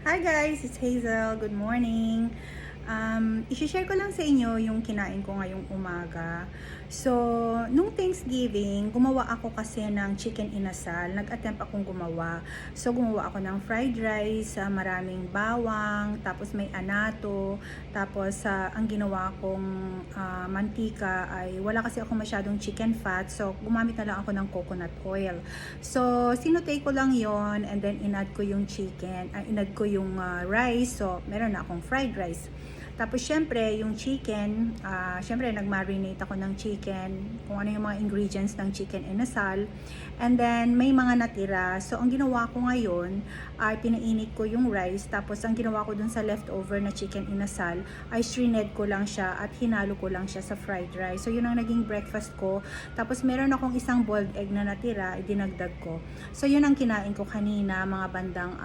Hi guys, it's Hazel. Good morning. I-share ko lang sa inyo yung kinain ko ngayong umaga. So, nung Thanksgiving, gumawa ako kasi ng chicken inasal. Nag-attempt akong gumawa. So, gumawa ako ng fried rice, maraming bawang, tapos may anato, tapos ang ginawa kong mantika ay wala kasi ako masyadong chicken fat. So, gumamit na lang ako ng coconut oil. So, sinutay ko lang yon and then inad ko yung chicken, inad ko yung rice. So, meron na akong fried rice. Tapos, syempre, yung chicken, syempre, nag-marinate ako ng chicken, kung ano yung mga ingredients ng chicken inasal. And then, may mga natira. So, ang ginawa ko ngayon, ay pinainit ko yung rice. Tapos, ang ginawa ko dun sa leftover na chicken inasal, ay shredded ko lang siya at hinalo ko lang siya sa fried rice. So, yun ang naging breakfast ko. Tapos, meron akong isang boiled egg na natira, dinagdag ko. So, yun ang kinain ko kanina, mga bandang